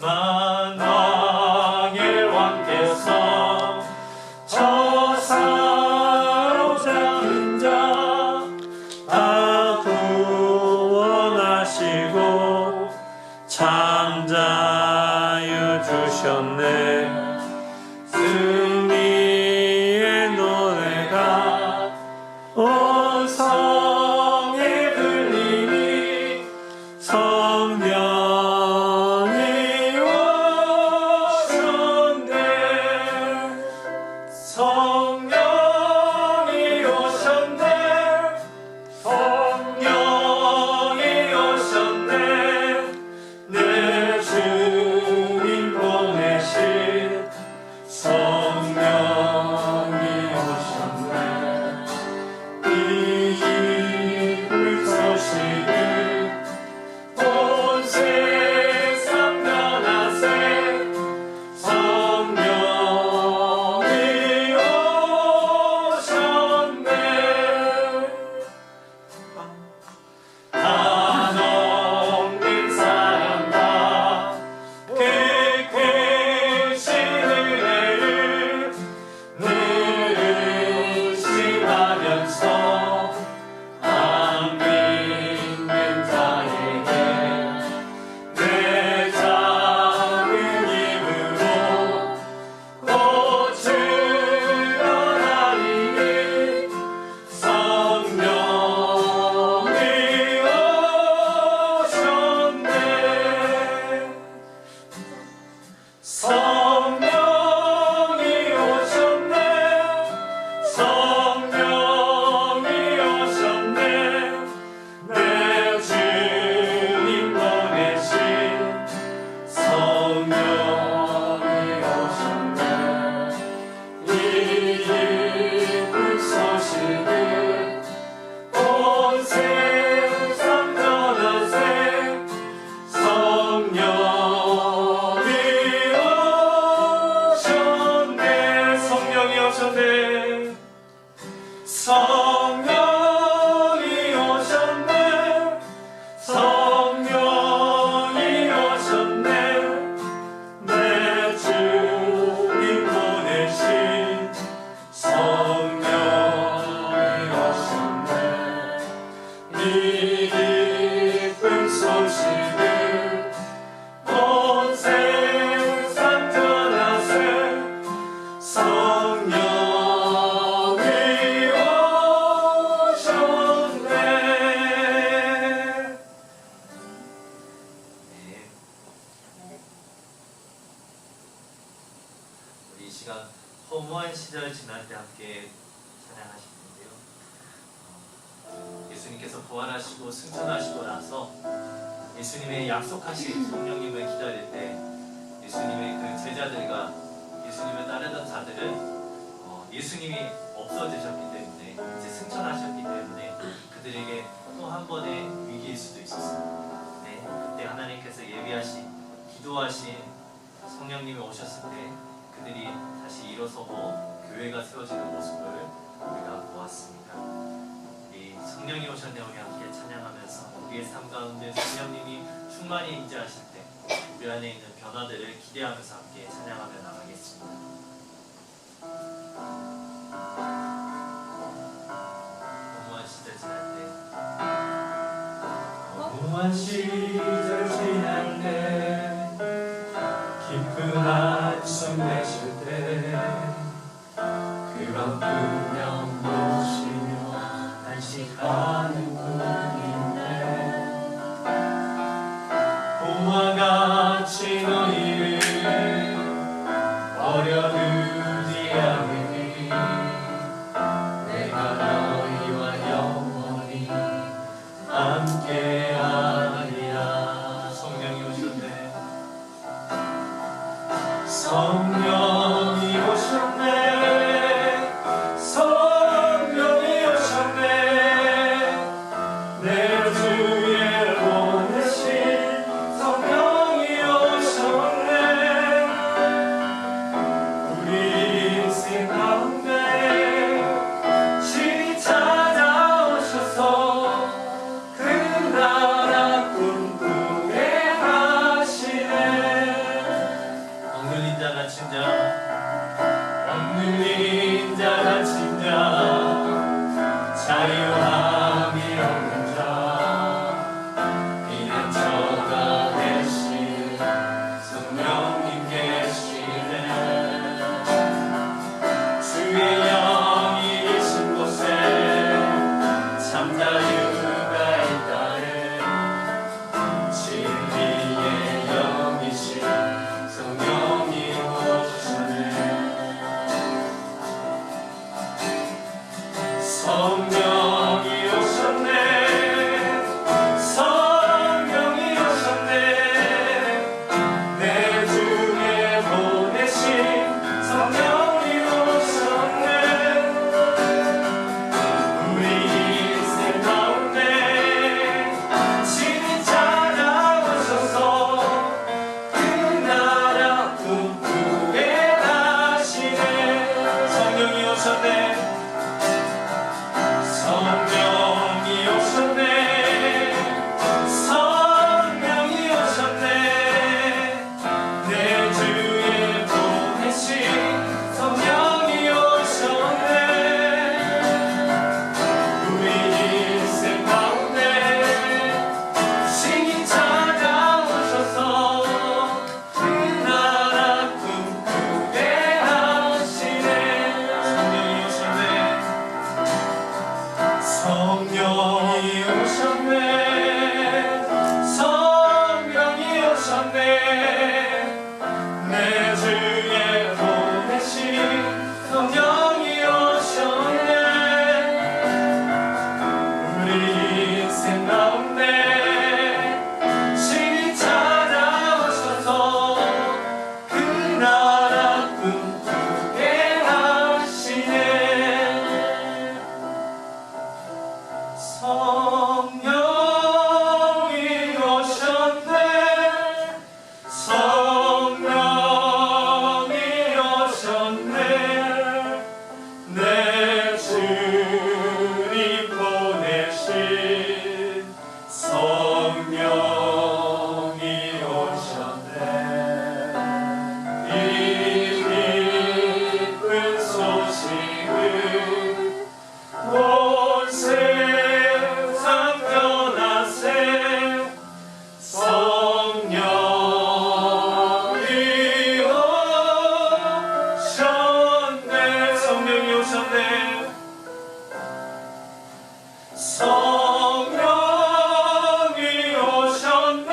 만왕의 왕께서 저 사로잡힌 자 다 구원하시고 잠자유 주셨네. 승리의 노래가 온 성에 들리니 성령이 오셨네. 성령이 오셨네. 성령이 오셨네. 내 주님 보내신 성령이 오셨네. 이 기쁜 소식을 온 세상 전하세. 성령이 오셨네. 한없는 사랑과 그 크신 은혜를 늘 의식하면서 안 믿는 자에게 내 작은 힘으로 고치려나니 성령이 오셨네. 성령이 오셨네. 성령이 오셨네. 내 주님 보내신 성령이 오셨네. 이 기쁜 소식을 온 세상 전하세. 성령이 오셨네. 성령이 오셨네. 성령이 오셨네. 성령이 오셨네. 내 주님 보내신 성령이 오셨네. 이 기쁜 소식을 온 세상 전하세. 성령이 오셨네. 우리 이 시간 허무한 시절 지날 때 함께 찬양하시는데요. 예수님께서 부활하시고 승천하시고 나서 예수님의 약속하신 성령님을 기다릴 때 예수님의 그 제자들과 예수님을 따르던 자들은 예수님이 없어지셨기 때문에 이제 승천하셨기 때문에 그들에게 또 한 번의 위기일 수도 있었습니다. 네, 그때 하나님께서 예비하신 기도하신 성령님이 오셨을 때 그들이 다시 일어서고 교회가 세워지는 모습을 우리가 보았습니다. 우리 성령이 오셨네 우리 함께 찬양하면서 우리의 삶 가운데 성령님이 충만히 임재하실 때 우리 안에 있는 변화들을 기대하면서 함께 찬양하며 나가겠습니다. 허무한 시절 지날 때 허무한 시절 지날 때 깊은 한숨 내쉴 때 그런 분명 모시며 안식하는 분인데 봄과 같이 너희를 버려두지 않으니 내가 너희와 영원히 함께하리라. 성령이 오셨네. 성령이 오셨네. 성령이 오셨네. 성령이 오셨네 성령이 오셨네 내 중에 보내신 성령이 오셨네 우리 인생 가운데 신이 찾아오셔서 그 나라 꿈꾸게 하시네 성령이 오셨네 성령이 오셨네 성령이 오셨네 내 주에 보내신 성령이 오셨네 우리 인생 가운데 신이 찾아오셔서 그 나라 꿈꾸게 하시네 성령이 오셨네 성령이 오셨네 성령이 오셨네 내 주에 보내신 성령이 오셨네 우리 인생 가운데 신이 찾아오셔서 그 나라 꿈꾸게 하시네 성령이 오셨네 성령이 오셨네 내 주님 보내신 성령이 오셨네 이 기쁜 소식을 온 세상 변화세 성령이 오셨네 성령이 오셨네 성령이 오셨네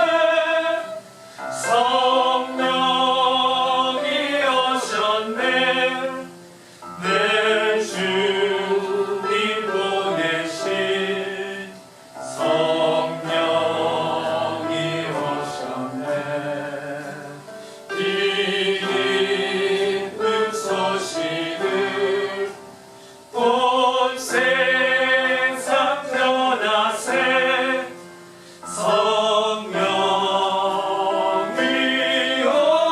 성령이 오셨네 내 주님 보내신 성령이 오셨네 이 기쁜 소식을 온 세상 변화세 성령이 오셨네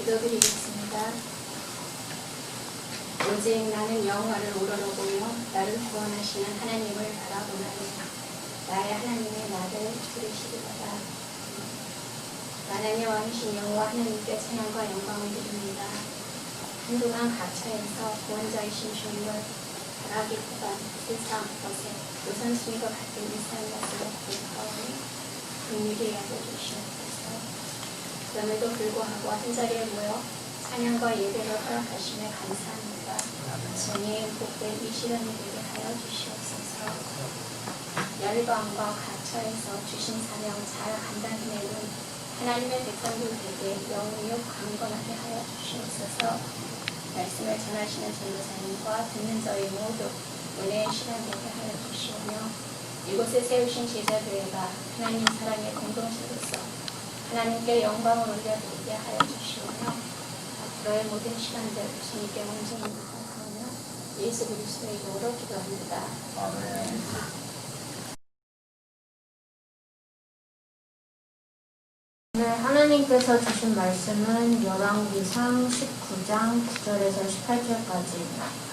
기도드리겠습니다. 오직 나는 여호와를 우러러보며 나를 구원하시는 하나님을 바라보나니 나의 하나님의 나를 들으시리로다. 만왕의 왕이신 여호와 하나님께 찬양과 영광을 드립니다. 한동안 각처에서 구원자이신 주님을 바라기보다 세상 것에 우선순위가 같은 일상의 것을 고백하오니 긍휼히 여겨주시옵소서. 그럼에도 불구하고 한자리에 모여 찬양과 예배를 허락하심에 감사합니다. 주님 복된 이 시간이 되게 하여 주시옵소서. 열방과 각처에서 주신 사명 잘 감당히 내는 하나님의 백성들에게 영육 강건하게 하여 주시옵소서. 말씀을 전하시는 전도사님과 듣는 저희 모두 은혜의 시간 되게 하여 주시오며 이곳에 세우신 제자교회가 하나님 사랑의 공동체로서 하나님께 영광을 올려드리게 하여 주시오며 앞으로의 모든 시간들 주님께 온전히 부탁하며 예수 그리스도의 이름으로 기도합니다. 아멘. 오늘 하나님께서 주신 말씀은 열왕기상 19장 9절에서 18절까지입니다.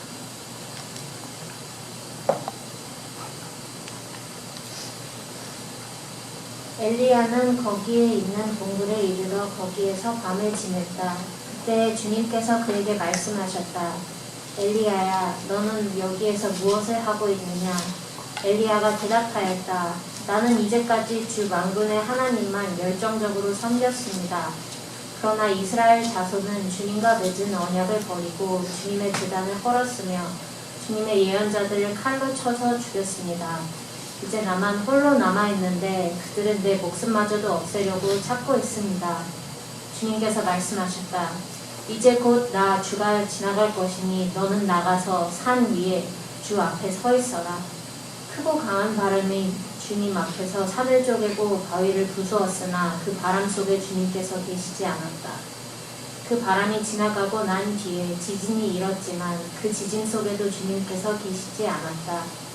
엘리야는 거기에 있는 동굴에 이르러 거기에서 밤을 지냈다. 그때 주님께서 그에게 말씀하셨다. 엘리야야, 너는 여기에서 무엇을 하고 있느냐? 엘리야가 대답하였다. 나는 이제까지 주 만군의 하나님만 열정적으로 섬겼습니다. 그러나 이스라엘 자손은 주님과 맺은 언약을 버리고 주님의 제단을 헐었으며 주님의 예언자들을 칼로 쳐서 죽였습니다. 이제 나만 홀로 남아있는데 그들은 내 목숨마저도 없애려고 찾고 있습니다. 주님께서 말씀하셨다. 이제 곧 나 주가 지나갈 것이니 너는 나가서 산 위에 주 앞에 서 있어라. 크고 강한 바람이 주님 앞에서 산을 쪼개고 바위를 부수었으나 그 바람 속에 주님께서 계시지 않았다. 그 바람이 지나가고 난 뒤에 지진이 일었지만 그 지진 속에도 주님께서 계시지 않았다.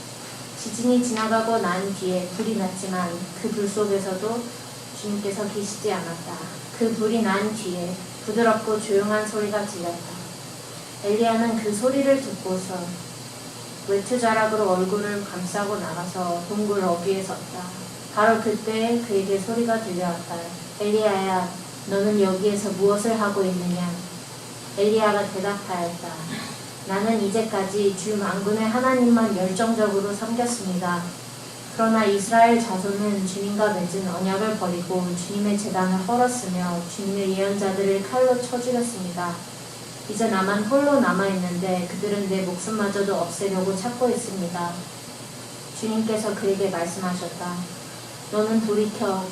지진이 지나가고 난 뒤에 불이 났지만 그 불 속에서도 주님께서 계시지 않았다. 그 불이 난 뒤에 부드럽고 조용한 소리가 들렸다. 엘리야는 그 소리를 듣고서 외투자락으로 얼굴을 감싸고 나가서 동굴 어귀에 섰다. 바로 그때 그에게 소리가 들려왔다. 엘리야야, 너는 여기에서 무엇을 하고 있느냐? 엘리야가 대답하였다. 나는 이제까지 주 만군의 하나님만 열정적으로 섬겼습니다. 그러나 이스라엘 자손은 주님과 맺은 언약을 버리고 주님의 제단을 헐었으며 주님의 예언자들을 칼로 쳐 죽였습니다. 이제 나만 홀로 남아있는데 그들은 내 목숨마저도 없애려고 찾고 있습니다. 주님께서 그에게 말씀하셨다. 너는 돌이켜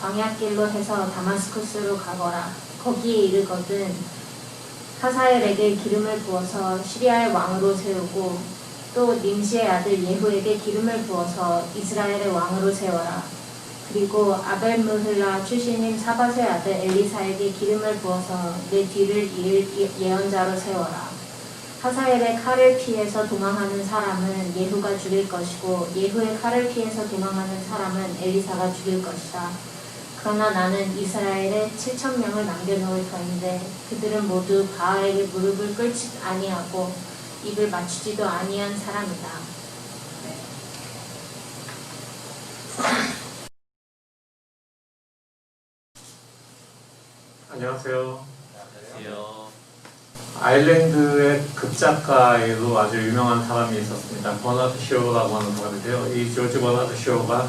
광야길로 해서 다마스쿠스로 가거라. 거기에 이르거든 하사엘에게 기름을 부어서 시리아의 왕으로 세우고 또 nim시의 아들 예후에게 기름을 부어서 이스라엘의 왕으로 세워라. 그리고 아벨므흘라 출신인 사밧의 아들 엘리사에게 기름을 부어서 내 뒤를 이을 예언자로 세워라. 하사엘의 칼을 피해서 도망하는 사람은 예후가 죽일 것이고 예후의 칼을 피해서 도망하는 사람은 엘리사가 죽일 것이다. 그러나 나는 이스라엘에 7,000명을 남겨놓을 터인데 그들은 모두 바알에게 무릎을 꿇지 아니하고 입을 맞추지도 아니한 사람이다. 안녕하세요. 안녕하세요. 아일랜드의 극작가에도 아주 유명한 사람이 있었습니다. 버나드 쇼라고 하는 사람인데요. 이 조지 버나드 쇼가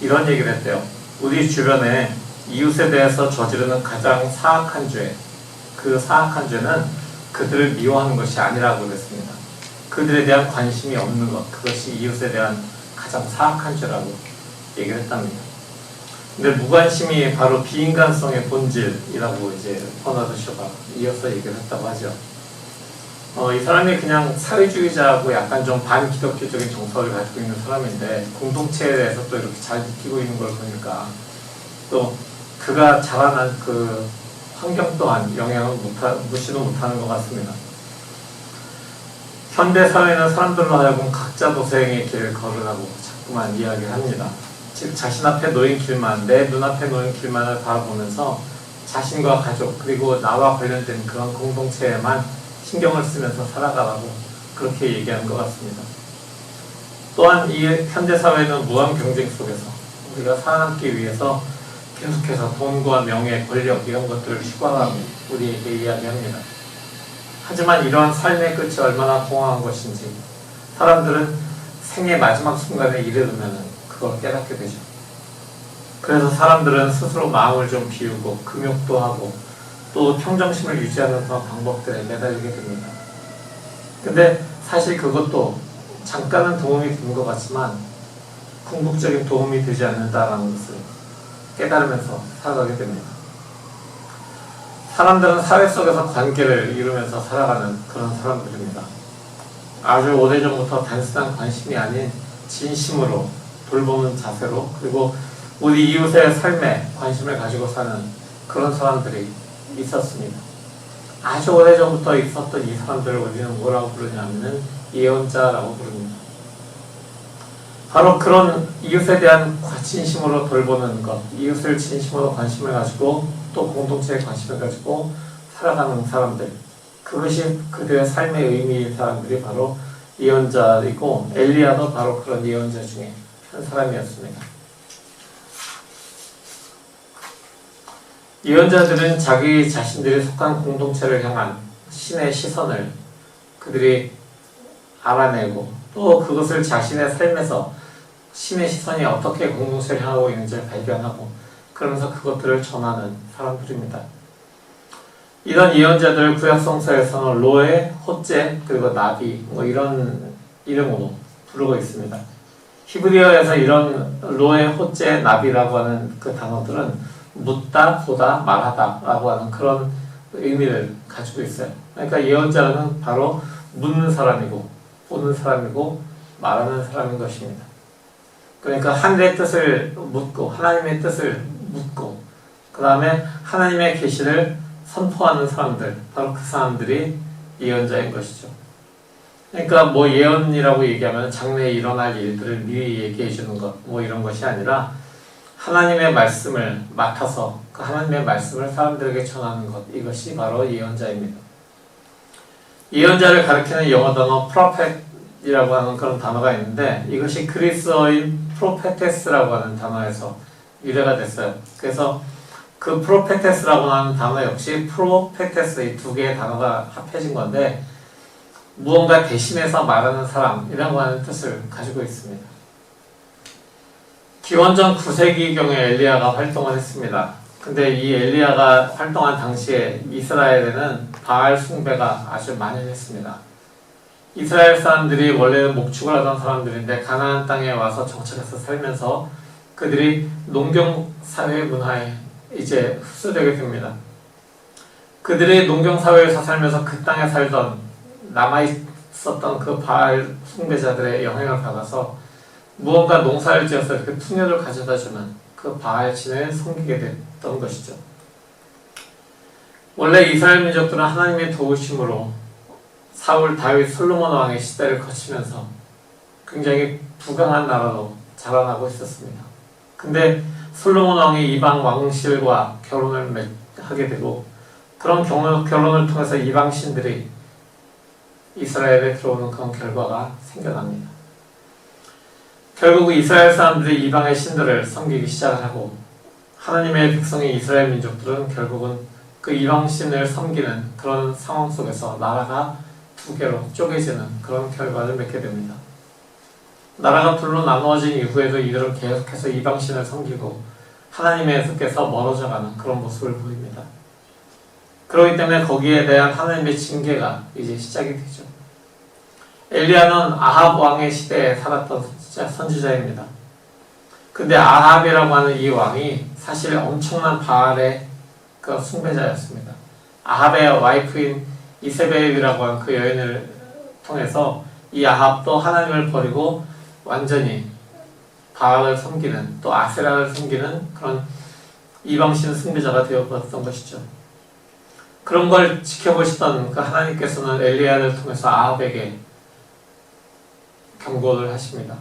이런 얘기를 했대요. 우리 주변에 이웃에 대해서 저지르는 가장 사악한 죄, 그 사악한 죄는 그들을 미워하는 것이 아니라고 그랬습니다. 그들에 대한 관심이 없는 것, 그것이 이웃에 대한 가장 사악한 죄라고 얘기를 했답니다. 근데 무관심이 바로 비인간성의 본질이라고 이제 버나드 쇼가 이어서 얘기를 했다고 하죠. 이 사람이 그냥 사회주의자하고 약간 좀 반기독교적인 정서를 가지고 있는 사람인데 공동체에 대해서 또 이렇게 잘 지키고 있는 걸 보니까 또 그가 자라난 그 환경 또한 영향을 무시도 못하는 것 같습니다. 현대 사회는 사람들로 하여금 각자 도생의 길을 걸으라고 자꾸만 이야기를 합니다. 즉 자신 앞에 놓인 길만, 내 눈앞에 놓인 길만을 바라보면서 자신과 가족 그리고 나와 관련된 그런 공동체에만 신경을 쓰면서 살아가라고 그렇게 얘기하는 것 같습니다. 또한 이 현대사회는 무한 경쟁 속에서 우리가 살아남기 위해서 계속해서 돈과 명예, 권력 이런 것들을 추구하라고 우리에게 이야기합니다. 하지만 이러한 삶의 끝이 얼마나 공허한 것인지 사람들은 생의 마지막 순간에 이르르면 그걸 깨닫게 되죠. 그래서 사람들은 스스로 마음을 좀 비우고 금욕도 하고 또 평정심을 유지하는 그런 방법들에 매달리게 됩니다. 근데 사실 그것도 잠깐은 도움이 되는 것 같지만 궁극적인 도움이 되지 않는다라는 것을 깨달으면서 살아가게 됩니다. 사람들은 사회 속에서 관계를 이루면서 살아가는 그런 사람들입니다. 아주 오래전부터 단순한 관심이 아닌 진심으로 돌보는 자세로 그리고 우리 이웃의 삶에 관심을 가지고 사는 그런 사람들이 있었습니다. 아주 오래전부터 있었던 이 사람들을 우리는 뭐라고 부르냐면은 예언자라고 부릅니다. 바로 그런 이웃에 대한 진심으로 돌보는 것, 이웃을 진심으로 관심을 가지고 또 공동체에 관심을 가지고 살아가는 사람들, 그것이 그들의 삶의 의미인 사람들이 바로 예언자이고 엘리야도 바로 그런 예언자 중에 한 사람이었습니다. 예언자들은 자기 자신들이 속한 공동체를 향한 신의 시선을 그들이 알아내고 또 그것을 자신의 삶에서 신의 시선이 어떻게 공동체를 향하고 있는지를 발견하고 그러면서 그것들을 전하는 사람들입니다. 이런 예언자들을 구약성서에서는 로에, 헛제, 그리고 나비 이런 이름으로 부르고 있습니다. 히브리어에서 이런 로에, 헛제, 나비라고 하는 그 단어들은 묻다, 보다, 말하다 라고 하는 그런 의미를 가지고 있어요. 그러니까 예언자는 바로 묻는 사람이고 보는 사람이고 말하는 사람인 것입니다. 그러니까 하늘의 뜻을 묻고 하나님의 뜻을 묻고 그 다음에 하나님의 계시를 선포하는 사람들, 바로 그 사람들이 예언자인 것이죠. 그러니까 뭐 예언이라고 얘기하면 장래에 일어날 일들을 미리 얘기해 주는 것, 뭐 이런 것이 아니라 하나님의 말씀을 맡아서 그 하나님의 말씀을 사람들에게 전하는 것, 이것이 바로 예언자입니다. 예언자를 가리키는 영어 단어 prophet이라고 하는 그런 단어가 있는데 이것이 그리스어인 prophetess라고 하는 단어에서 유래가 됐어요. 그래서 그 prophetess라고 하는 단어 역시 prophetess 이 두 개의 단어가 합해진 건데 무언가 대신해서 말하는 사람이라고 하는 뜻을 가지고 있습니다. 기원전 9세기경에 엘리야가 활동을 했습니다. 근데 이 엘리야가 활동한 당시에 이스라엘에는 바알 숭배가 아주 만연했습니다. 이스라엘 사람들이 원래는 목축을 하던 사람들인데 가나안 땅에 와서 정착해서 살면서 그들이 농경사회 문화에 이제 흡수되게 됩니다. 그들이 농경사회에서 살면서 그 땅에 살던 남아있었던 그 바알 숭배자들의 영향을 받아서 무언가 농사를 지어서 이렇게 풍요를 가져다주는 그 바알 신을 섬기게 됐던 것이죠. 원래 이스라엘 민족들은 하나님의 도우심으로 사울, 다윗, 솔로몬 왕의 시대를 거치면서 굉장히 부강한 나라로 자라나고 있었습니다. 근데 솔로몬 왕이 이방 왕실과 결혼을 하게 되고 그런 결혼을 통해서 이방 신들이 이스라엘에 들어오는 그런 결과가 생겨납니다. 결국 이스라엘 사람들이 이방의 신들을 섬기기 시작하고 하나님의 백성인 이스라엘 민족들은 결국은 그 이방 신을 섬기는 그런 상황 속에서 나라가 두 개로 쪼개지는 그런 결과를 맺게 됩니다. 나라가 둘로 나누어진 이후에도 이들은 계속해서 이방 신을 섬기고 하나님의 뜻께서 멀어져가는 그런 모습을 보입니다. 그렇기 때문에 거기에 대한 하나님의 징계가 이제 시작이 되죠. 엘리야는 아합 왕의 시대에 살았던 선지자입니다. 근데 아합이라고 하는 이 왕이 사실 엄청난 바알의 그 숭배자였습니다. 아합의 와이프인 이세벨이라고 하는 그 여인을 통해서 이 아합도 하나님을 버리고 완전히 바알을 섬기는 또 아세라를 섬기는 그런 이방신 숭배자가 되어버렸던 것이죠. 그런 걸 지켜보시던 그 하나님께서는 엘리야를 통해서 아합에게 경고를 하십니다.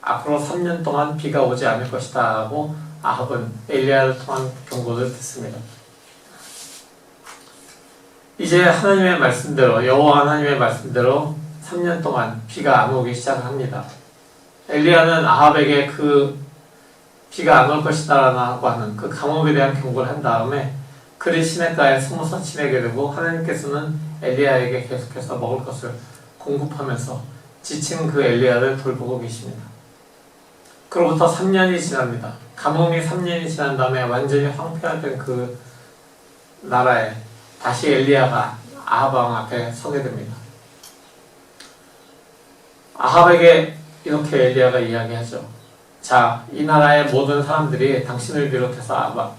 앞으로 3년 동안 비가 오지 않을 것이다 하고 아합은 엘리야를 통한 경고를 듣습니다. 이제 하나님의 말씀대로 여호와 하나님의 말씀대로 3년 동안 비가 안 오기 시작합니다. 엘리야는 아합에게 그 비가 안 올 것이다라고 하는 그 감옥에 대한 경고를 한 다음에 그리 시냇가에 숨어서 지내게 되고 하나님께서는 엘리야에게 계속해서 먹을 것을 공급하면서 지친 그 엘리야를 돌보고 계십니다. 그로부터 3년이 지납니다. 감옥이 3년이 지난 다음에 완전히 황폐화된 그 나라에 다시 엘리야가 아합 왕 앞에 서게 됩니다. 아합에게 이렇게 엘리야가 이야기하죠. 자, 이 나라의 모든 사람들이 당신을 비롯해서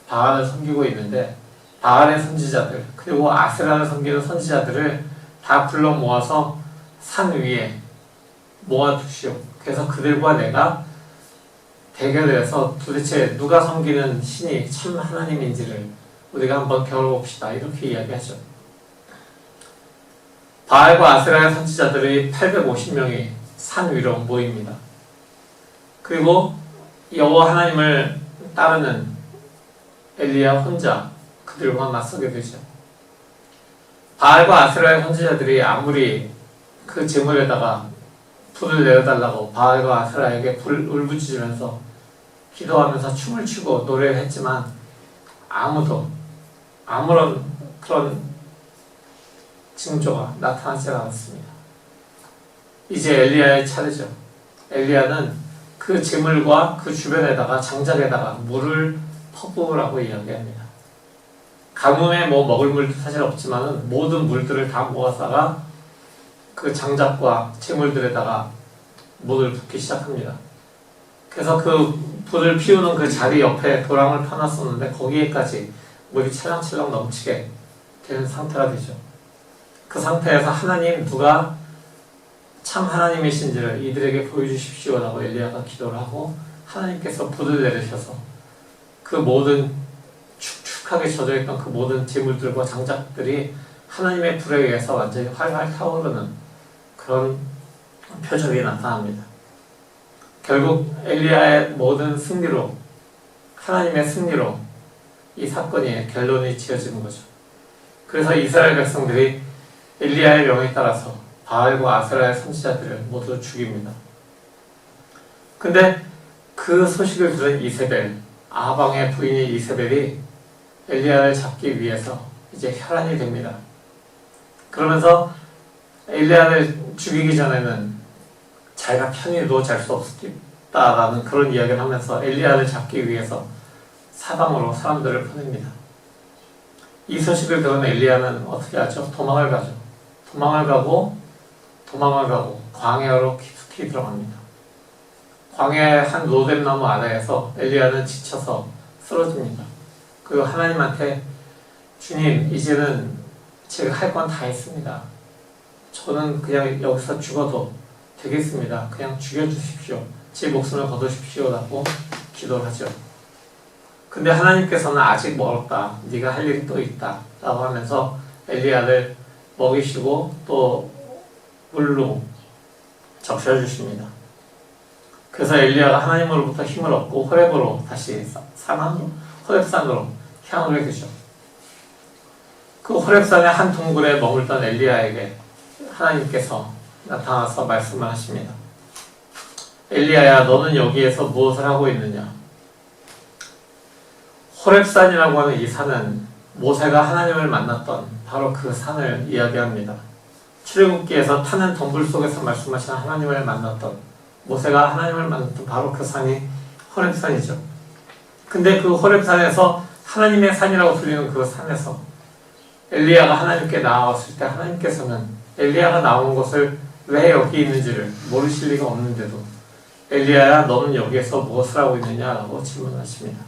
바알을 섬기고 있는데 바알의 선지자들 그리고 아세라를 섬기는 선지자들을 다 불러 모아서 산 위에 모아두시오. 그래서 그들과 내가 대결을 해서 도대체 누가 섬기는 신이 참 하나님인지를 우리가 한번 겨뤄봅시다. 이렇게 이야기하죠. 바알과 아세라의 선지자들이 850명이 산 위로 모입니다. 그리고 여호와 하나님을 따르는 엘리야 혼자 그들과 맞서게 되죠. 바알과 아세라의 선지자들이 아무리 그 제물에다가 불을 내어달라고 바알과 아세라에게 울부짖으면서 기도하면서 춤을 추고 노래를 했지만 아무도 아무런 그런 징조가 나타나지 않았습니다. 이제 엘리야의 차례죠. 엘리야는 그 재물과 그 주변에다가 장작에다가 물을 퍼부으라고 이야기합니다. 가뭄에 뭐 먹을 물도 사실 없지만은 모든 물들을 다 모아다가 그 장작과 재물들에다가 물을 붓기 시작합니다. 그래서 그 불을 피우는 그 자리 옆에 도랑을 펴놨었는데 거기에까지 물이 찰랑찰랑 넘치게 되는 상태가 되죠. 그 상태에서 하나님 누가 참 하나님이신지를 이들에게 보여주십시오라고 엘리야가 기도를 하고 하나님께서 불을 내리셔서 그 모든 축축하게 젖어있던 그 모든 재물들과 장작들이 하나님의 불에 의해서 완전히 활활 타오르는 그런 표적이 나타납니다. 결국 엘리야의 모든 승리로 하나님의 승리로 이 사건이 결론이 지어지는 거죠. 그래서 이스라엘 백성들이 엘리야의 명에 따라서 바알과 아세라의 선지자들을 모두 죽입니다. 근데 그 소식을 들은 이세벨, 아방의 부인이 이세벨이 엘리야를 잡기 위해서 이제 혈안이 됩니다. 그러면서 엘리야를 죽이기 전에는 자기가 편히 누워 잘 수 없겠다라는 그런 이야기를 하면서 엘리야를 잡기 위해서 사방으로 사람들을 보냅니다. 이 소식을 들은 엘리야는 어떻게 하죠? 도망을 가죠. 도망을 가고 광야로 깊숙이 들어갑니다. 광야의 한 로뎀나무 아래에서 엘리야는 지쳐서 쓰러집니다. 그리고 하나님한테 주님, 이제는 제가 할 건 다 했습니다. 저는 그냥 여기서 죽어도 되겠습니다. 그냥 죽여주십시오. 제 목숨을 거두십시오 라고 기도를 하죠. 근데 하나님께서는 아직 멀었다. 네가 할 일이 또 있다 라고 하면서 엘리야를 먹이시고 또 물로 적셔주십니다. 그래서 엘리야가 하나님으로부터 힘을 얻고 호렙으로 다시 호렙산으로 향하게 되죠. 그 호렙산의 한 동굴에 머물던 엘리야에게 하나님께서 나타나서 말씀을 하십니다. 엘리야야, 너는 여기에서 무엇을 하고 있느냐? 호렙산이라고 하는 이 산은 모세가 하나님을 만났던 바로 그 산을 이야기합니다. 출애굽기에서 타는 덤불 속에서 말씀하신 하나님을 만났던, 모세가 하나님을 만났던 바로 그 산이 호렙산이죠. 근데 그 호렙산에서 하나님의 산이라고 불리는 그 산에서 엘리야가 하나님께 나아왔을 때 하나님께서는 엘리야가 나온 것을 왜 여기 있는지를 모르실 리가 없는데도 엘리야야, 너는 여기에서 무엇을 하고 있느냐라고 질문하십니다.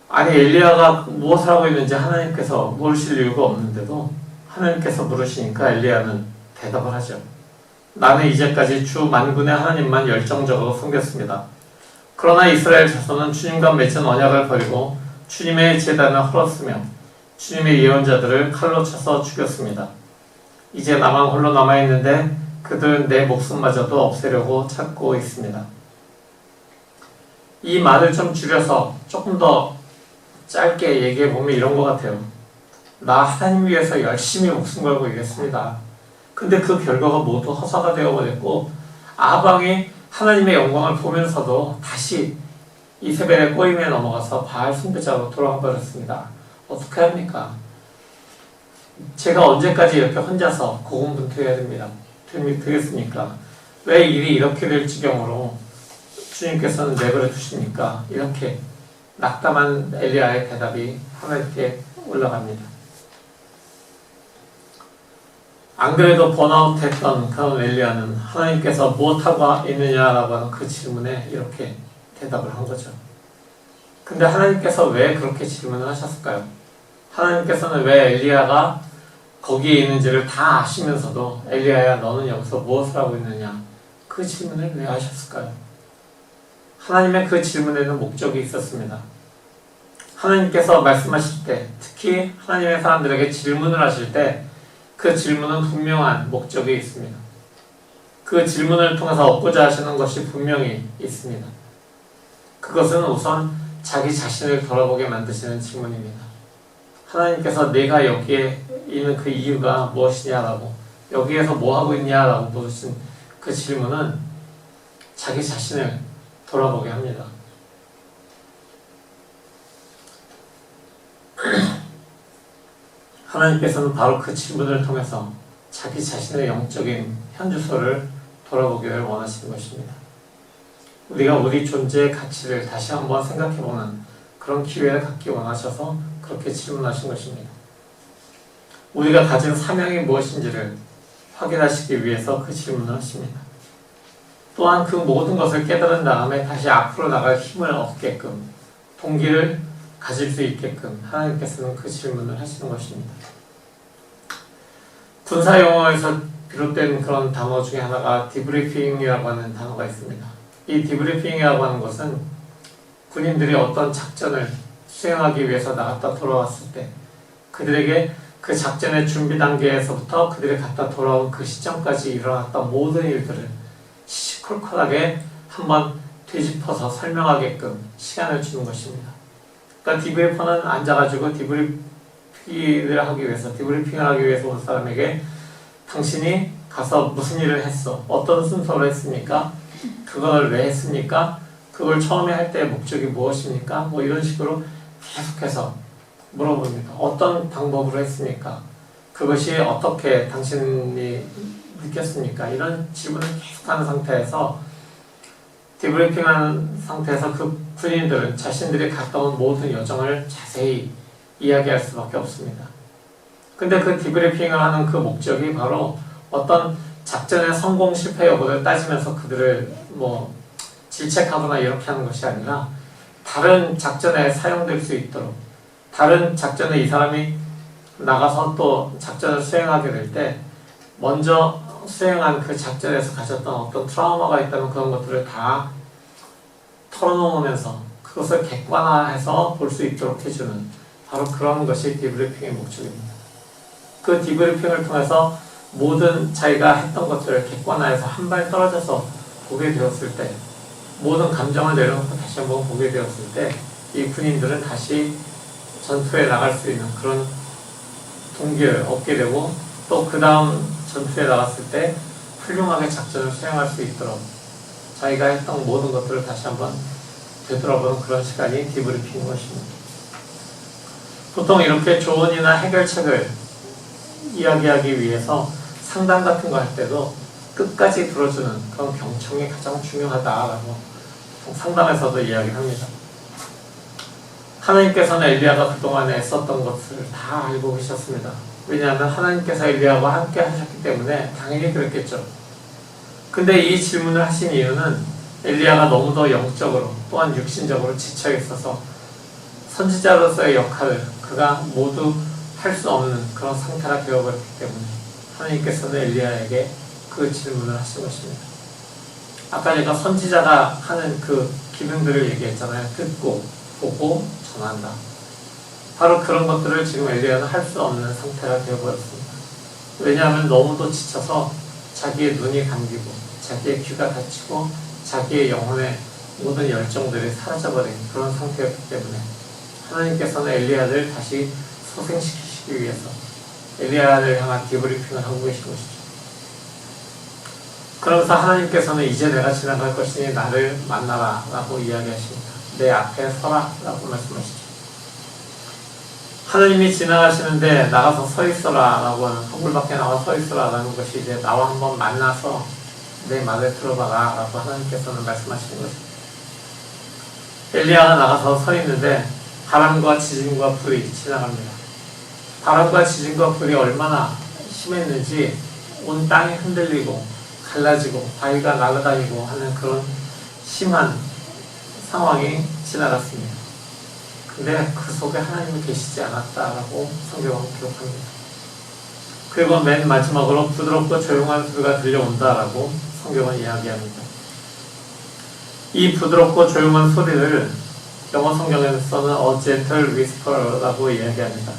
아니, 엘리야가 무엇을 하고 있는지 하나님께서 모르실 이유가 없는데도 하나님께서 물으시니까 엘리야는 대답을 하죠. 나는 이제까지 주 만군의 하나님만 열정적으로 섬겼습니다. 그러나 이스라엘 자손은 주님과 맺은 언약을 버리고 주님의 제단을 헐었으며 주님의 예언자들을 칼로 쳐서 죽였습니다. 이제 나만 홀로 남아있는데 그들은 내 목숨마저도 없애려고 찾고 있습니다. 이 말을 좀 줄여서 조금 더 짧게 얘기해보면 이런 것 같아요. 나 하나님 위해서 열심히 목숨 걸고 일했습니다. 근데 그 결과가 모두 허사가 되어버렸고 아방이 하나님의 영광을 보면서도 다시 이세벨의 꼬임에 넘어가서 바알 숭배자로 돌아가 버렸습니다. 어떻게 합니까? 제가 언제까지 이렇게 혼자서 고군분투해야 되겠습니까? 왜 일이 이렇게 될 지경으로 주님께서는 내버려 두십니까? 이렇게 낙담한 엘리야의 대답이 하나님께 올라갑니다. 안 그래도 번아웃했던 그런 엘리야는 하나님께서 무엇하고 있느냐라고 하는 그 질문에 이렇게 대답을 한 거죠. 근데 하나님께서 왜 그렇게 질문을 하셨을까요? 하나님께서는 왜 엘리야가 거기에 있는지를 다 아시면서도 엘리야야, 너는 여기서 무엇을 하고 있느냐? 그 질문을 왜 하셨을까요? 하나님의 그 질문에는 목적이 있었습니다. 하나님께서 말씀하실 때, 특히 하나님의 사람들에게 질문을 하실 때 그 질문은 분명한 목적이 있습니다. 그 질문을 통해서 얻고자 하시는 것이 분명히 있습니다. 그것은 우선 자기 자신을 돌아보게 만드시는 질문입니다. 하나님께서 내가 여기에 있는 그 이유가 무엇이냐라고, 여기에서 뭐 하고 있냐라고 물으신 그 질문은 자기 자신을 돌아보게 합니다. 하나님께서는 바로 그 질문을 통해서 자기 자신의 영적인 현주소를 돌아보기를 원하시는 것입니다. 우리가 우리 존재의 가치를 다시 한번 생각해보는 그런 기회를 갖기 원하셔서 그렇게 질문하신 것입니다. 우리가 가진 사명이 무엇인지를 확인하시기 위해서 그 질문을 하십니다. 또한 그 모든 것을 깨달은 다음에 다시 앞으로 나갈 힘을 얻게끔, 동기를 가질 수 있게끔 하나님께서는 그 질문을 하시는 것입니다. 군사 용어에서 비롯된 그런 단어 중에 하나가 디브리핑이라고 하는 단어가 있습니다. 이 디브리핑이라고 하는 것은 군인들이 어떤 작전을 수행하기 위해서 나갔다 돌아왔을 때 그들에게 그 작전의 준비 단계에서부터 그들이 갔다 돌아온 그 시점까지 일어났던 모든 일들을 시시콜콜하게 한번 되짚어서 설명하게끔 시간을 주는 것입니다. 그러니까 디브리퍼는 앉아가지고 디브리핑을 하기 위해서 온 사람에게 당신이 가서 무슨 일을 했어? 어떤 순서로 했습니까? 그걸 왜 했습니까? 그걸 처음에 할 때의 목적이 무엇입니까? 뭐 이런 식으로 계속해서 물어봅니다. 어떤 방법으로 했습니까? 그것이 어떻게 당신이 느꼈습니까? 이런 질문을 계속하는 상태에서 디브리핑하는 상태에서 그 군인들은 자신들이 갔다 온 모든 여정을 자세히 이야기할 수밖에 없습니다. 근데 그 디브리핑을 하는 그 목적이 바로 어떤 작전의 성공 실패 여부를 따지면서 그들을 뭐 질책하거나 이렇게 하는 것이 아니라 다른 작전에 사용될 수 있도록, 다른 작전에 이 사람이 나가서 또 작전을 수행하게 될 때 먼저 수행한 그 작전에서 가졌던 어떤 트라우마가 있다면 그런 것들을 다 털어놓으면서 그것을 객관화해서 볼 수 있도록 해주는 바로 그런 것이 디브리핑의 목적입니다. 그 디브리핑을 통해서 모든 자기가 했던 것들을 객관화해서 한 발 떨어져서 보게 되었을 때, 모든 감정을 내려놓고 다시 한번 보게 되었을 때 이 군인들은 다시 전투에 나갈 수 있는 그런 동기를 얻게 되고, 또 그 다음 전투에 나갔을 때 훌륭하게 작전을 수행할 수 있도록 자기가 했던 모든 것들을 다시 한번 되돌아보는 그런 시간이 디브리핑인 것입니다. 보통 이렇게 조언이나 해결책을 이야기하기 위해서 상담 같은 거 할 때도 끝까지 들어주는 그런 경청이 가장 중요하다라고 상담에서도 이야기를 합니다. 하나님께서는 엘리야가 그동안에 썼던 것을 다 알고 계셨습니다. 왜냐하면 하나님께서 엘리야와 함께 하셨기 때문에 당연히 그랬겠죠. 근데 이 질문을 하신 이유는 엘리야가 너무도 영적으로 또한 육신적으로 지쳐 있어서 선지자로서의 역할을 그가 모두 할 수 없는 그런 상태가 되어버렸기 때문에 하나님께서는 엘리야에게 그 질문을 하신 것입니다. 아까 제가 선지자가 하는 그 기능들을 얘기했잖아요. 듣고, 보고, 전한다. 바로 그런 것들을 지금 엘리야는 할 수 없는 상태가 되어버렸습니다. 왜냐하면 너무도 지쳐서 자기의 눈이 감기고 자기의 귀가 닫히고 자기의 영혼의 모든 열정들이 사라져버린 그런 상태였기 때문에 하나님께서는 엘리야를 다시 소생시키시기 위해서 엘리야를 향한 디브리핑을 하고 계신 것이죠. 그러면서 하나님께서는 이제 내가 지나갈 것이니 나를 만나라 라고 이야기하십니다. 내 앞에 서라 라고 말씀하시죠. 하나님이 지나가시는데 나가서 서 있어라 라고 하는, 건물 밖에 나와 서 있어라 라는 것이 이제 나와 한번 만나서 내 말을 들어봐라 라고 하나님께서는 말씀하시는 것입니다. 엘리야가 나가서 서 있는데 바람과 지진과 불이 지나갑니다. 바람과 지진과 불이 얼마나 심했는지 온 땅이 흔들리고 갈라지고 바위가 날아다니고 하는 그런 심한 상황이 지나갔습니다. 근데 그 속에 하나님이 계시지 않았다라고 성경은 기록합니다. 그리고 맨 마지막으로 부드럽고 조용한 소리가 들려온다라고 성경은 이야기합니다. 이 부드럽고 조용한 소리를 영어 성경에서는 A gentle whisper라고 이야기합니다.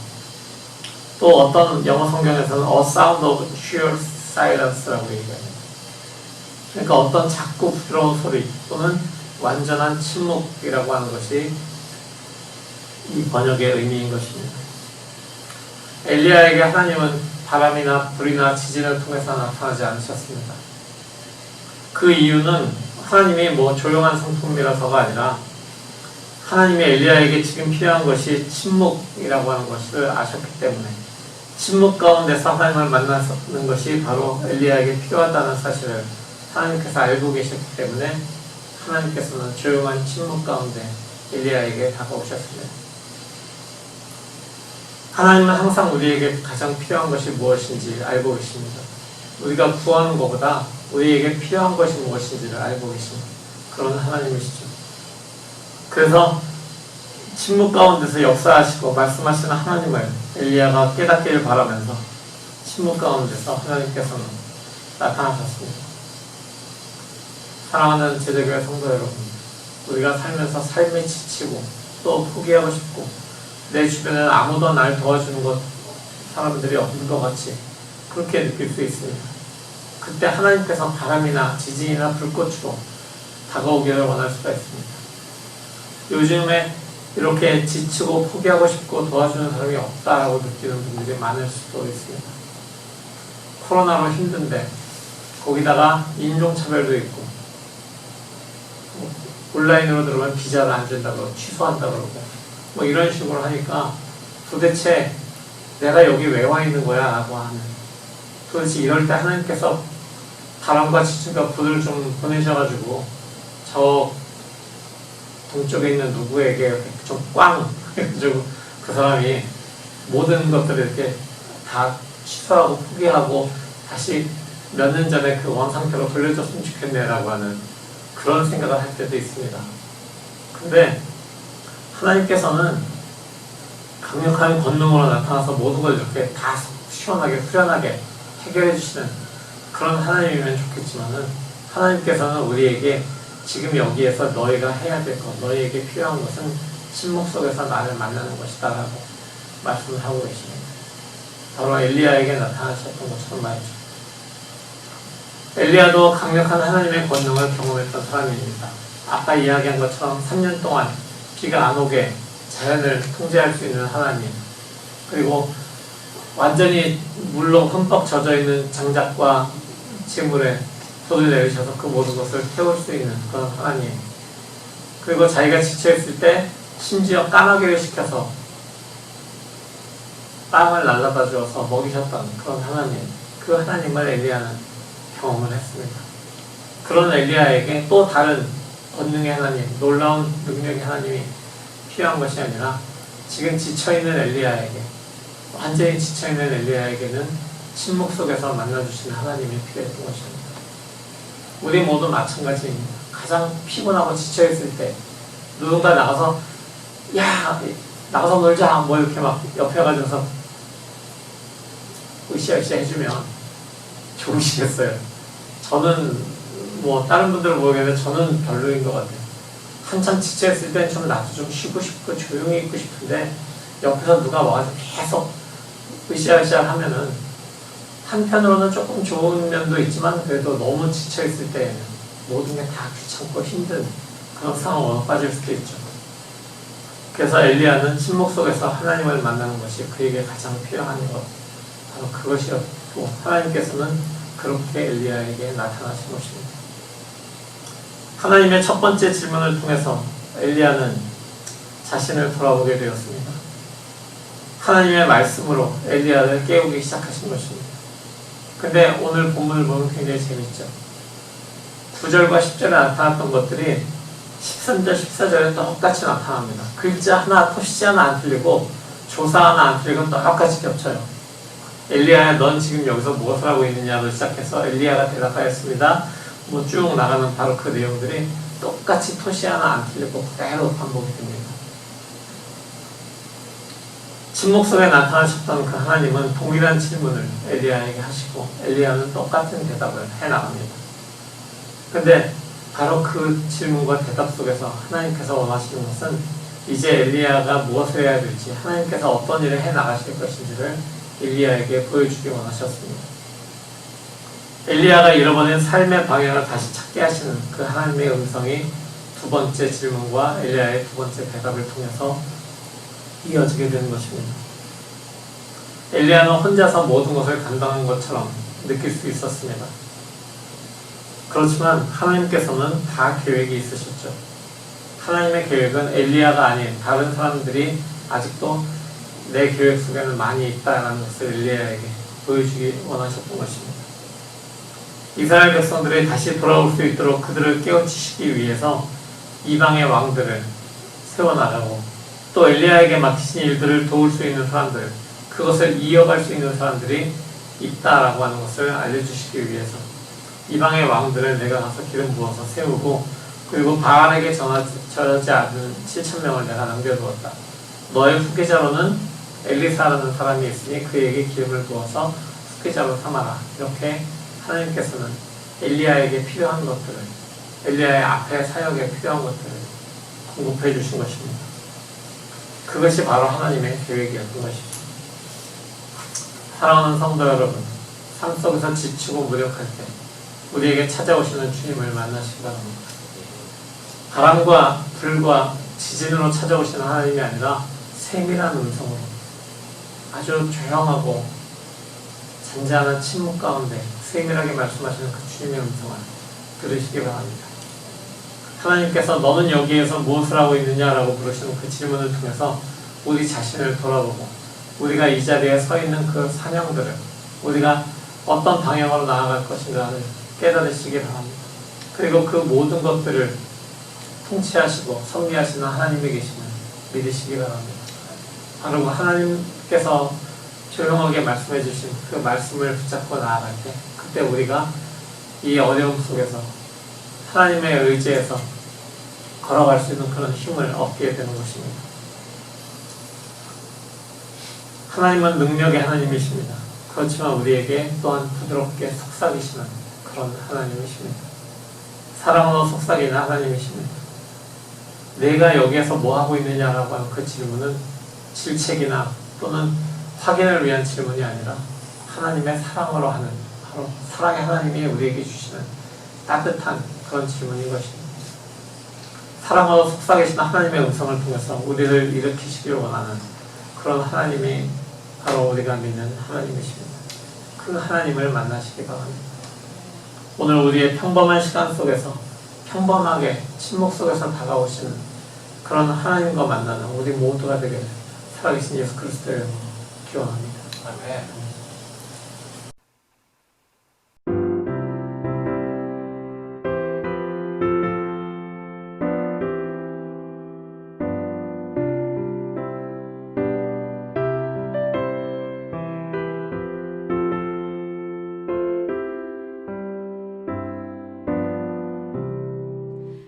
또 어떤 영어 성경에서는 A sound of sure silence라고 얘기합니다. 그러니까 어떤 작고 부드러운 소리 또는 완전한 침묵이라고 하는 것이 이 번역의 의미인 것입니다. 엘리야에게 하나님은 바람이나 불이나 지진을 통해서 나타나지 않으셨습니다. 그 이유는 하나님이 뭐 조용한 성품이라서가 아니라 하나님이 엘리야에게 지금 필요한 것이 침묵이라고 하는 것을 아셨기 때문에 침묵 가운데서 하나님을 만나는 것이 바로 엘리야에게 필요하다는 사실을 하나님께서 알고 계셨기 때문에 하나님께서는 조용한 침묵 가운데 엘리야에게 다가오셨습니다. 하나님은 항상 우리에게 가장 필요한 것이 무엇인지 알고 계십니다. 우리가 구하는 것보다 우리에게 필요한 것이 무엇인지를 알고 계십니다. 그런 하나님이시죠. 그래서 침묵 가운데서 역사하시고 말씀하시는 하나님을 엘리야가 깨닫기를 바라면서 침묵 가운데서 하나님께서는 나타나셨습니다. 사랑하는 제자교회 성도 여러분, 우리가 살면서 삶에 지치고 또 포기하고 싶고 내 주변에는 아무도 날 도와주는 사람들이 없는 것 같이 그렇게 느낄 수 있습니다. 그때 하나님께서 바람이나 지진이나 불꽃으로 다가오기를 원할 수가 있습니다. 요즘에 이렇게 지치고 포기하고 싶고 도와주는 사람이 없다라고 느끼는 분들이 많을 수도 있습니다. 코로나로 힘든데 거기다가 인종차별도 있고 온라인으로 들어오면 비자를 안 준다고 그러고 취소한다고 그러고 뭐 이런 식으로 하니까 도대체 내가 여기 왜 와 있는 거야? 라고 하는, 도대체 이럴 때 하나님께서 바람과 지진과 불을 좀 보내셔가지고 저 동쪽에 있는 누구에게 좀 꽝 해가지고 그 사람이 모든 것들을 이렇게 다 취소하고 포기하고 다시 몇 년 전에 그 원상태로 돌려줬으면 좋겠네라고 하는 그런 생각을 할 때도 있습니다. 근데 하나님께서는 강력한 권능으로 나타나서 모든 걸 이렇게 다 시원하게 후련하게 해결해 주시는 그런 하나님이면 좋겠지만은, 하나님께서는 우리에게 지금 여기에서 너희가 해야 될 것, 너희에게 필요한 것은 침묵 속에서 나를 만나는 것이다 라고 말씀을 하고 계십니다. 바로 엘리야에게 나타나셨던 것처럼 말이죠. 엘리야도 강력한 하나님의 권능을 경험했던 사람입니다. 아까 이야기한 것처럼 3년 동안 비가 안 오게 자연을 통제할 수 있는 하나님, 그리고 완전히 물로 흠뻑 젖어있는 장작과 재물에 손을 내리셔서 그 모든 것을 태울 수 있는 그런 하나님, 그리고 자기가 지쳐있을 때 심지어 까마귀를 시켜서 땅을 날라다 주어서 먹이셨던 그런 하나님, 그 하나님을 엘리야는 경험을 했습니다. 그런 엘리야에게 또 다른 권능의 하나님, 놀라운 능력의 하나님이 필요한 것이 아니라 지금 지쳐있는 엘리야에게, 완전히 지쳐있는 엘리야에게는 침묵 속에서 만나주시는 하나님이 필요했던 것입니다. 우리 모두 마찬가지입니다. 가장 피곤하고 지쳐있을 때 누군가 나가서 야 나가서 놀자 뭐 이렇게 막 옆에 가져서 으쌰으쌰 해주면 좋으시겠어요. 저는 뭐 다른 분들은 모르겠는데 저는 별로인 것 같아요. 한참 지쳐있을 땐 좀 나도 좀 쉬고 싶고 조용히 있고 싶은데 옆에서 누가 와서 계속 으쌰으쌰 하면은 한편으로는 조금 좋은 면도 있지만 그래도 너무 지쳐있을 때 모든 게 다 귀찮고 힘든 그런 상황으로 빠질 수도 있죠. 그래서 엘리야는 침묵 속에서 하나님을 만나는 것이 그에게 가장 필요한 것, 바로 그것이었고, 하나님께서는 그렇게 엘리야에게 나타나신 것입니다. 하나님의 첫 번째 질문을 통해서 엘리야는 자신을 돌아보게 되었습니다. 하나님의 말씀으로 엘리야를 깨우기 시작하신 것입니다. 근데 오늘 본문을 보면 굉장히 재밌죠. 9절과 10절에 나타났던 것들이 13절, 14절에 똑같이 나타납니다. 글자 하나, 토시 하나 안 틀리고 조사 하나 안 틀리고 똑같이 겹쳐요. 엘리야야, 넌 지금 여기서 무엇을 하고 있느냐로 시작해서 엘리야가 대답하였습니다. 뭐 쭉 나가는 바로 그 내용들이 똑같이 토시 하나 안 틀리고 그대로 반복이 됩니다. 침묵 속에 나타나셨던 그 하나님은 동일한 질문을 엘리야에게 하시고 엘리야는 똑같은 대답을 해나갑니다. 근데 바로 그 질문과 대답 속에서 하나님께서 원하시는 것은 이제 엘리야가 무엇을 해야 될지, 하나님께서 어떤 일을 해나가실 것인지를 엘리야에게 보여주기 원하셨습니다. 엘리야가 잃어버린 삶의 방향을 다시 찾게 하시는 그 하나님의 음성이 두 번째 질문과 엘리야의 두 번째 대답을 통해서 이어지게 되는 것입니다. 엘리야는 혼자서 모든 것을 감당한 것처럼 느낄 수 있었습니다. 그렇지만 하나님께서는 다 계획이 있으셨죠. 하나님의 계획은 엘리야가 아닌 다른 사람들이 아직도 내 계획 속에는 많이 있다라는 것을 엘리야에게 보여주기 원하셨던 것입니다. 이스라엘 백성들이 다시 돌아올 수 있도록 그들을 깨우치시기 위해서 이방의 왕들을 세워나가고 또 엘리야에게 맡기신 일들을 도울 수 있는 사람들, 그것을 이어갈 수 있는 사람들이 있다라고 하는 것을 알려주시기 위해서 이방의 왕들을 내가 가서 기름 부어서 세우고 그리고 바알에게 전하지 않은 7,000명을 내가 남겨두었다. 너의 후계자로는 엘리사라는 사람이 있으니 그에게 기름을 부어서 후계자로 삼아라. 이렇게 하나님께서는 엘리야에게 필요한 것들을, 엘리야의 앞에 사역에 필요한 것들을 공급해 주신 것입니다. 그것이 바로 하나님의 계획이었던 것이죠. 사랑하는 성도 여러분, 삶 속에서 지치고 무력할 때 우리에게 찾아오시는 주님을 만나시기 바랍니다. 바람과 불과 지진으로 찾아오시는 하나님이 아니라 세밀한 음성으로 아주 조용하고 잔잔한 침묵 가운데 세밀하게 말씀하시는 그 주님의 음성을 들으시기 바랍니다. 하나님께서 너는 여기에서 무엇을 하고 있느냐라고 부르시는 그 질문을 통해서 우리 자신을 돌아보고 우리가 이 자리에 서 있는 그 사명들을 우리가 어떤 방향으로 나아갈 것인가를 깨달으시기 바랍니다. 그리고 그 모든 것들을 통치하시고 섭리하시는 하나님이 계심을 믿으시기 바랍니다. 바로 하나님께서 조용하게 말씀해 주신 그 말씀을 붙잡고 나아갈 때 그때 우리가 이 어려움 속에서 하나님의 의지에서 걸어갈 수 있는 그런 힘을 얻게 되는 것입니다. 하나님은 능력의 하나님이십니다. 그렇지만 우리에게 또한 부드럽게 속삭이시는 그런 하나님이십니다. 사랑으로 속삭이는 하나님이십니다. 내가 여기에서 뭐 하고 있느냐라고 하는 그 질문은 질책이나 또는 확인을 위한 질문이 아니라 하나님의 사랑으로 하는, 바로 사랑의 하나님이 우리에게 주시는 따뜻한 그런 질문인 것입니다. 사랑으로 속삭이시는 하나님의 음성을 통해서 우리를 일으키시기를 원하는 그런 하나님이 바로 우리가 믿는 하나님이십니다. 그 하나님을 만나시기 바랍니다. 오늘 우리의 평범한 시간 속에서 평범하게 침묵 속에서 다가오시는 그런 하나님과 만나는 우리 모두가 되기를 살아계신 예수 그리스도의 이름으로 기원합니다. 아멘.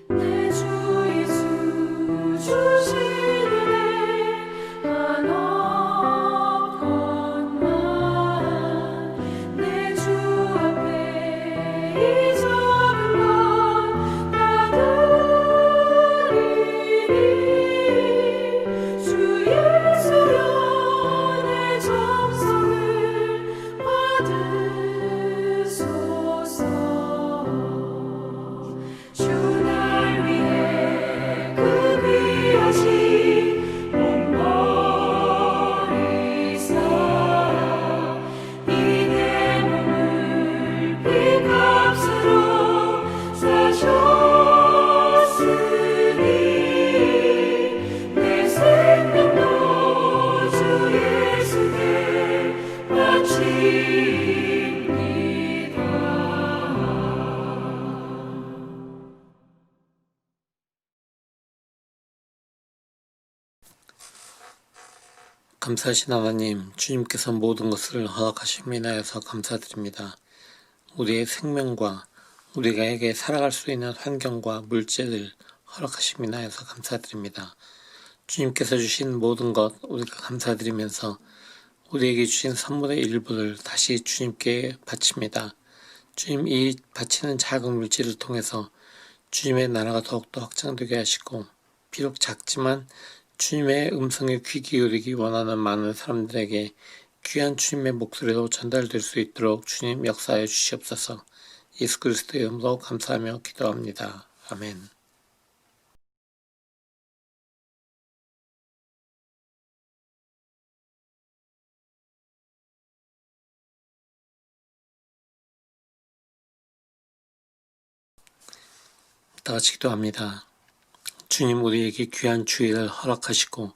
내 주 예수 주시는 한없건만 내 주 앞에 이 작은 것 나들이니 주 예수여 내 정성을 받으소서. 주 날 위해 그 귀하신 몸 버리사 이 내 몸을 피값으로 사셨으니 내 생명도 주 예수께 바칩니다. 감사하신 하나님, 주님께서 모든 것을 허락하심이나 해서 감사드립니다. 우리의 생명과 우리에게 살아갈 수 있는 환경과 물질을 허락하심이나 해서 감사드립니다. 주님께서 주신 모든 것 우리가 감사드리면서 우리에게 주신 선물의 일부를 다시 주님께 바칩니다. 주님, 이 바치는 작은 물질을 통해서 주님의 나라가 더욱더 확장되게 하시고 비록 작지만 주님의 음성에 귀 기울이기 원하는 많은 사람들에게 귀한 주님의 목소리로 전달될 수 있도록 주님 역사해 주시옵소서. 예수 그리스도의 이름으로 감사하며 기도합니다. 아멘. 다 같이 기도합니다. 주님, 우리에게 귀한 주일을 허락하시고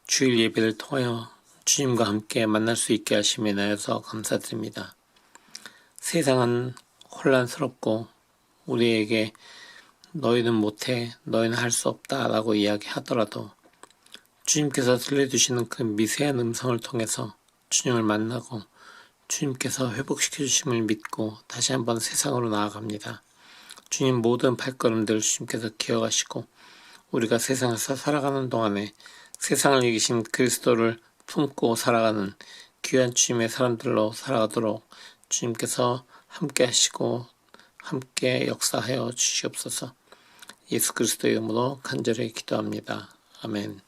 주일 예배를 통하여 주님과 함께 만날 수 있게 하심에 인하여서 감사드립니다. 세상은 혼란스럽고 우리에게 너희는 못해, 너희는 할 수 없다 라고 이야기하더라도 주님께서 들려주시는 그 미세한 음성을 통해서 주님을 만나고 주님께서 회복시켜 주심을 믿고 다시 한번 세상으로 나아갑니다. 주님 모든 발걸음들 주님께서 기억하시고 우리가 세상에서 살아가는 동안에 세상을 이기신 그리스도를 품고 살아가는 귀한 주님의 사람들로 살아가도록 주님께서 함께 하시고 함께 역사하여 주시옵소서. 예수 그리스도의 이름으로 간절히 기도합니다. 아멘.